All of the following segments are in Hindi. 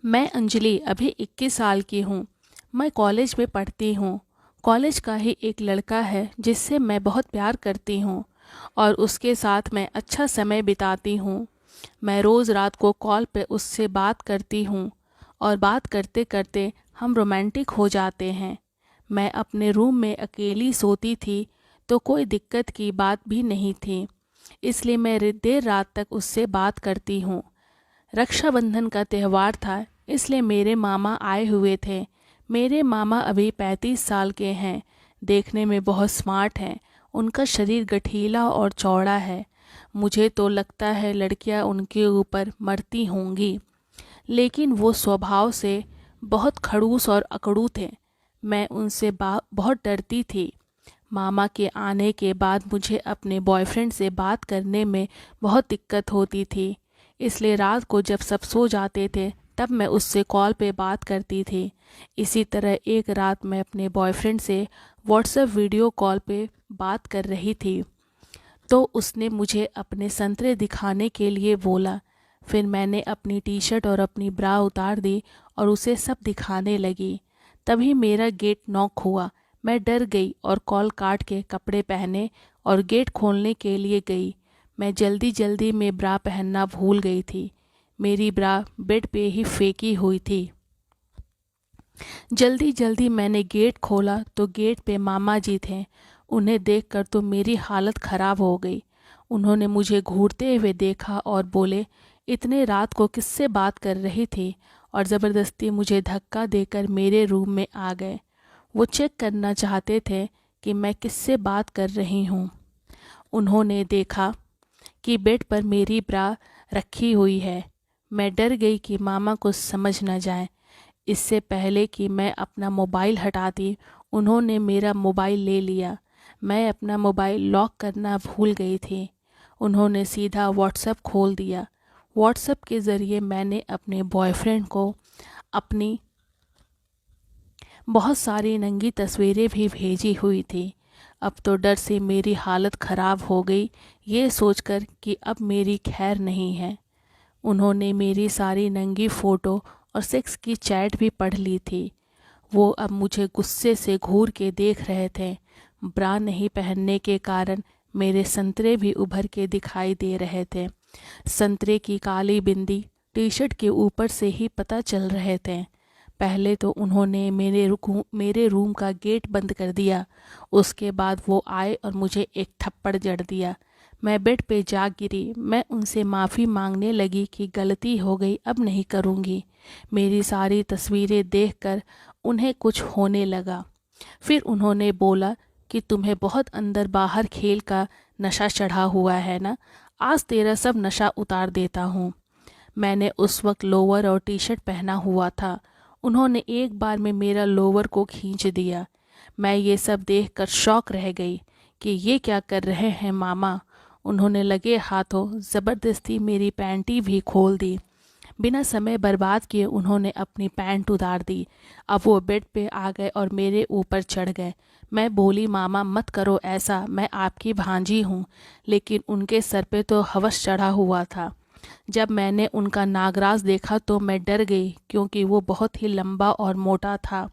मैं अंजलि अभी 21 साल की हूँ। मैं कॉलेज में पढ़ती हूँ। कॉलेज का ही एक लड़का है जिससे मैं बहुत प्यार करती हूँ और उसके साथ मैं अच्छा समय बिताती हूँ। मैं रोज़ रात को कॉल पे उससे बात करती हूँ और बात करते करते हम रोमांटिक हो जाते हैं। मैं अपने रूम में अकेली सोती थी तो कोई दिक्कत की बात भी नहीं थी, इसलिए मैं देर रात तक उससे बात करती हूँ। रक्षाबंधन का त्यौहार था, इसलिए मेरे मामा आए हुए थे। मेरे मामा अभी 35 साल के हैं, देखने में बहुत स्मार्ट हैं। उनका शरीर गठीला और चौड़ा है। मुझे तो लगता है लड़कियां उनके ऊपर मरती होंगी, लेकिन वो स्वभाव से बहुत खड़ूस और अकड़ू थे। मैं उनसे बहुत डरती थी। मामा के आने के बाद मुझे अपने बॉयफ्रेंड से बात करने में बहुत दिक्कत होती थी, इसलिए रात को जब सब सो जाते थे तब मैं उससे कॉल पे बात करती थी। इसी तरह एक रात मैं अपने बॉयफ्रेंड से व्हाट्सएप वीडियो कॉल पे बात कर रही थी तो उसने मुझे अपने संतरे दिखाने के लिए बोला। फिर मैंने अपनी टी शर्ट और अपनी ब्रा उतार दी और उसे सब दिखाने लगी। तभी मेरा गेट नॉक हुआ। मैं डर गई और कॉल काट के कपड़े पहने और गेट खोलने के लिए गई। मैं जल्दी जल्दी में ब्रा पहनना भूल गई थी। मेरी ब्रा बेड पे ही फेंकी हुई थी। जल्दी जल्दी मैंने गेट खोला तो गेट पे मामा जी थे। उन्हें देखकर तो मेरी हालत ख़राब हो गई। उन्होंने मुझे घूरते हुए देखा और बोले, इतने रात को किससे बात कर रही थी, और ज़बरदस्ती मुझे धक्का देकर मेरे रूम में आ गए। वो चेक करना चाहते थे कि मैं किससे बात कर रही हूँ। उन्होंने देखा कि बेड पर मेरी ब्रा रखी हुई है। मैं डर गई कि मामा कुछ समझ न जाए। इससे पहले कि मैं अपना मोबाइल हटाती, उन्होंने मेरा मोबाइल ले लिया। मैं अपना मोबाइल लॉक करना भूल गई थी। उन्होंने सीधा व्हाट्सएप खोल दिया। व्हाट्सएप के ज़रिए मैंने अपने बॉयफ्रेंड को अपनी बहुत सारी नंगी तस्वीरें भी भेजी हुई थी। अब तो डर से मेरी हालत ख़राब हो गई, ये सोचकर कि अब मेरी खैर नहीं है। उन्होंने मेरी सारी नंगी फ़ोटो और सेक्स की चैट भी पढ़ ली थी। वो अब मुझे गुस्से से घूर के देख रहे थे। ब्रा नहीं पहनने के कारण मेरे संतरे भी उभर के दिखाई दे रहे थे। संतरे की काली बिंदी टी शर्ट के ऊपर से ही पता चल रहे थे। पहले तो उन्होंने मेरे रूम का गेट बंद कर दिया। उसके बाद वो आए और मुझे एक थप्पड़ जड़ दिया। मैं बेड पे जा गिरी। मैं उनसे माफ़ी मांगने लगी कि गलती हो गई, अब नहीं करूँगी। मेरी सारी तस्वीरें देखकर उन्हें कुछ होने लगा। फिर उन्होंने बोला कि तुम्हें बहुत अंदर बाहर खेल का नशा चढ़ा हुआ है ना, आज तेरा सब नशा उतार देता हूँ। मैंने उस वक्त लोअर और टी शर्ट पहना हुआ था। उन्होंने एक बार में मेरा लोअर को खींच दिया। मैं ये सब देखकर शॉक रह गई कि ये क्या कर रहे हैं मामा। उन्होंने लगे हाथों ज़बरदस्ती मेरी पैंटी भी खोल दी। बिना समय बर्बाद किए उन्होंने अपनी पैंट उतार दी। अब वो बेड पे आ गए और मेरे ऊपर चढ़ गए। मैं बोली, मामा मत करो ऐसा, मैं आपकी भांजी हूँ। लेकिन उनके सर पे तो हवस चढ़ा हुआ था। जब मैंने उनका नागराज देखा तो मैं डर गई, क्योंकि वो बहुत ही लंबा और मोटा था।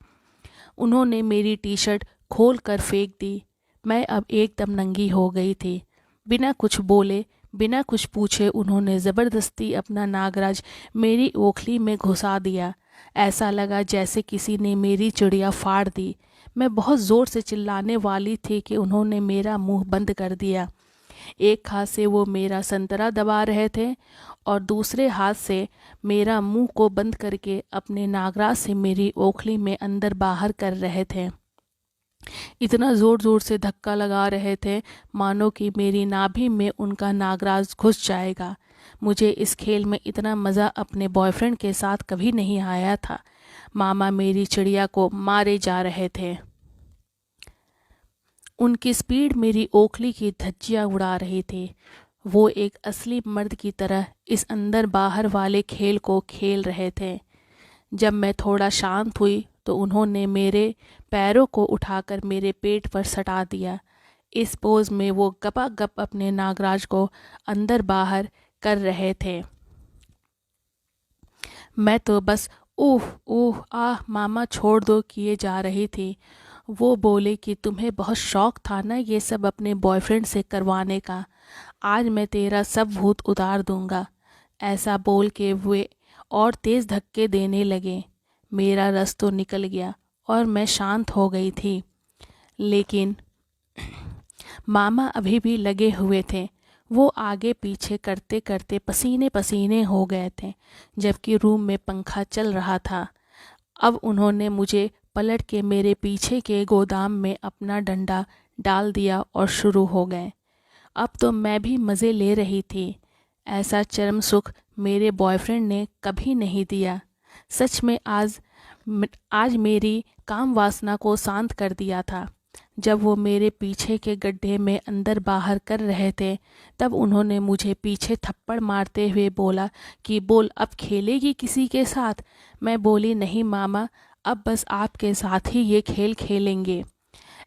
उन्होंने मेरी टी शर्ट खोल कर फेंक दी। मैं अब एकदम नंगी हो गई थी। बिना कुछ बोले, बिना कुछ पूछे उन्होंने ज़बरदस्ती अपना नागराज मेरी ओखली में घुसा दिया। ऐसा लगा जैसे किसी ने मेरी चिड़िया फाड़ दी। मैं बहुत ज़ोर से चिल्लाने वाली थी कि उन्होंने मेरा मुंह बंद कर दिया। एक हाथ से वो मेरा संतरा दबा रहे थे और दूसरे हाथ से मेरा मुंह को बंद करके अपने नागराज से मेरी ओखली में अंदर बाहर कर रहे थे। इतना ज़ोर ज़ोर से धक्का लगा रहे थे मानो कि मेरी नाभि में उनका नागराज घुस जाएगा। मुझे इस खेल में इतना मज़ा अपने बॉयफ्रेंड के साथ कभी नहीं आया था। मामा मेरी चिड़िया को मारे जा रहे थे। उनकी स्पीड मेरी ओखली की धज्जियाँ उड़ा रही थी। वो एक असली मर्द की तरह इस अंदर बाहर वाले खेल को खेल रहे थे। जब मैं थोड़ा शांत हुई तो उन्होंने मेरे पैरों को उठाकर मेरे पेट पर सटा दिया। इस पोज में वो गपागप अपने नागराज को अंदर बाहर कर रहे थे। मैं तो बस ऊह ऊह आह मामा छोड़ दो किए जा रही थी। वो बोले कि तुम्हें बहुत शौक था ना ये सब अपने बॉयफ्रेंड से करवाने का, आज मैं तेरा सब भूत उतार दूंगा। ऐसा बोल के वे और तेज़ धक्के देने लगे। मेरा रस तो निकल गया और मैं शांत हो गई थी, लेकिन मामा अभी भी लगे हुए थे। वो आगे पीछे करते करते पसीने पसीने हो गए थे, जबकि रूम में पंखा चल रहा था। अब उन्होंने मुझे पलट के मेरे पीछे के गोदाम में अपना डंडा डाल दिया और शुरू हो गए। अब तो मैं भी मज़े ले रही थी। ऐसा चरम सुख मेरे बॉयफ्रेंड ने कभी नहीं दिया। सच में आज मेरी काम वासना को शांत कर दिया था। जब वो मेरे पीछे के गड्ढे में अंदर बाहर कर रहे थे, तब उन्होंने मुझे पीछे थप्पड़ मारते हुए बोला कि बोल अब खेलेगी किसी के साथ। मैं बोली नहीं मामा, अब बस आपके साथ ही ये खेल खेलेंगे।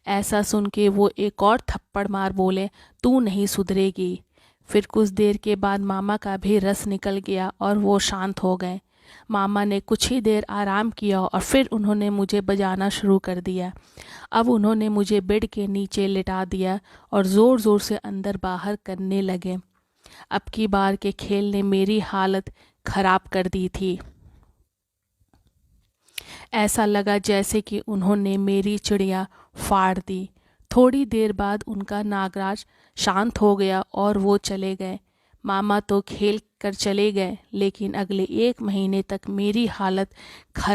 ऐसा सुन के वो एक और थप्पड़ मार बोले तू नहीं सुधरेगी। फिर कुछ देर के बाद मामा का भी रस निकल गया और वो शांत हो गए। मामा ने कुछ ही देर आराम किया और फिर उन्होंने मुझे बजाना शुरू कर दिया। अब उन्होंने मुझे बेड के नीचे लिटा दिया और ज़ोर ज़ोर से अंदर बाहर करने लगे। अब की बार के खेल ने मेरी हालत ख़राब कर दी थी। ऐसा लगा जैसे कि उन्होंने मेरी चिड़िया फाड़ दी। थोड़ी देर बाद उनका नागराज शांत हो गया और वो चले गए। मामा तो खेल कर चले गए, लेकिन अगले 1 महीने तक मेरी हालत खराब